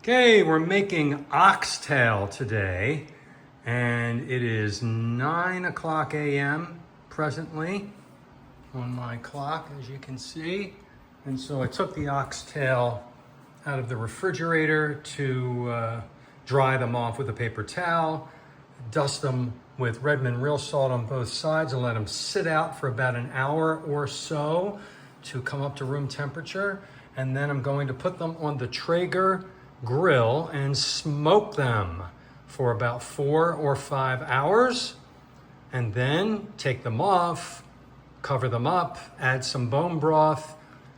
Okay, we're making oxtail today, and it is 9 o'clock a.m. presently on my clock, as you can see. And so I took the oxtail out of the refrigerator to dry them off with a paper towel, dust them with Redmond real salt on both sides, and let them sit out for about an hour or so to come up to room temperature. And then I'm going to put them on the Traeger grill and smoke them for about 4 or 5 hours, and then take them off, cover them up, add some bone broth,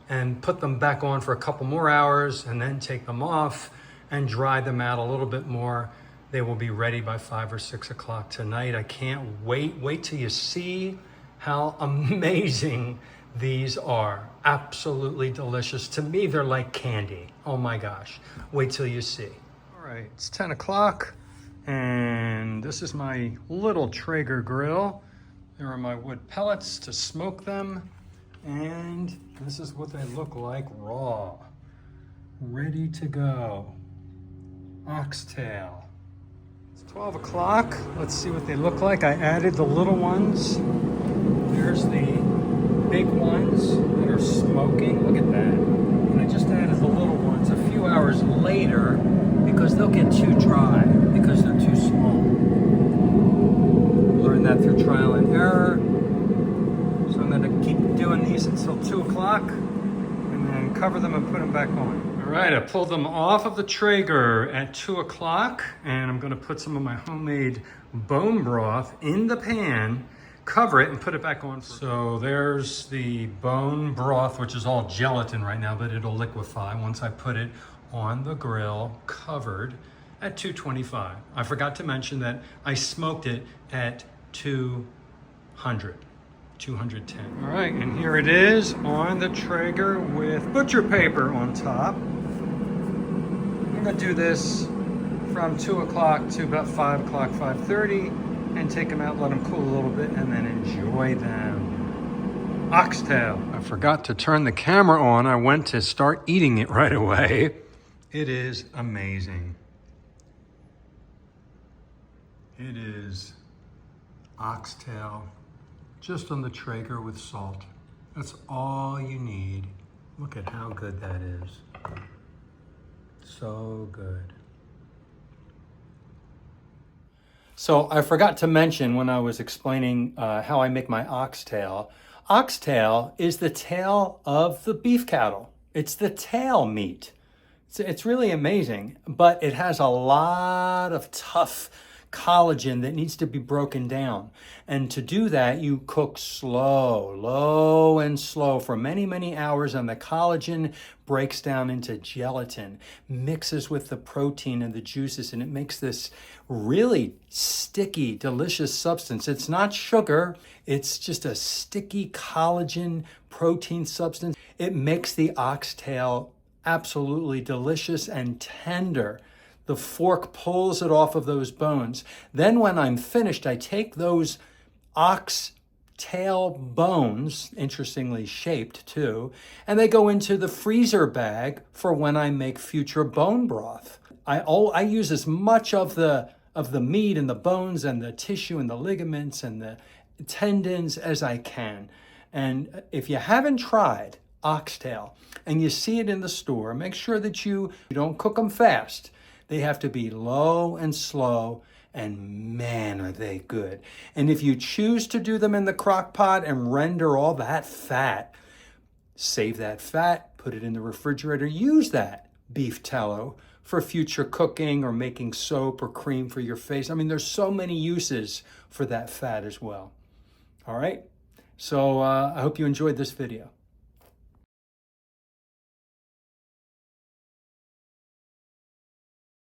and put them back on for a couple more hours, and then take them off and dry them out a little bit more. They will be ready by 5 or 6 o'clock tonight. I can't wait. Wait till you see how amazing these are. Absolutely delicious. To me, they're like candy. Oh my gosh. Wait till you see. All right, it's 10 o'clock, and this is my little Traeger grill. There are my wood pellets to smoke them, and this is what they look like raw. Ready to go. Oxtail. It's 12 o'clock. Let's see what they look like. I added the little ones. There's the big ones that are smoking. Look at that. And I just added the little ones a few hours later because they'll get too dry because they're too small. Learned that through trial and error. So I'm going to keep doing these until 2 o'clock and then cover them and put them back on. All right, I pulled them off of the Traeger at 2 o'clock, and I'm going to put some of my homemade bone broth in the pan, cover it, and put it back on. So there's the bone broth, which is all gelatin right now, but it'll liquefy once I put it on the grill, covered at 225. I forgot to mention that I smoked it at 210. All right, and here it is on the Traeger with butcher paper on top. I'm gonna do this from 2 o'clock to about 5 o'clock, 5:30, and take them out, let them cool a little bit, and then enjoy them. Oxtail. I forgot to turn the camera on. I went to start eating it right away. It is amazing. It is oxtail just on the Traeger with salt. That's all you need. Look at how good that is. So good. So I forgot to mention when I was explaining how I make my oxtail. Oxtail is the tail of the beef cattle. It's the tail meat. It's really amazing, but it has a lot of tough collagen that needs to be broken down. And to do that, you cook slow, low and slow for many, many hours, and the collagen breaks down into gelatin, mixes with the protein and the juices, and it makes this really sticky, delicious substance. It's not sugar, it's just a sticky collagen protein substance. It makes the oxtail absolutely delicious and tender. The fork pulls it off of those bones. Then when I'm finished, I take those oxtail bones, interestingly shaped too, and they go into the freezer bag for when I make future bone broth. I use as much of the meat and the bones and the tissue and the ligaments and the tendons as I can. And if you haven't tried oxtail and you see it in the store, make sure that you don't cook them fast. They have to be low and slow, and man, are they good. And if you choose to do them in the crock pot and render all that fat, save that fat, put it in the refrigerator, use that beef tallow for future cooking or making soap or cream for your face. I mean, there's so many uses for that fat as well. All right, so I hope you enjoyed this video.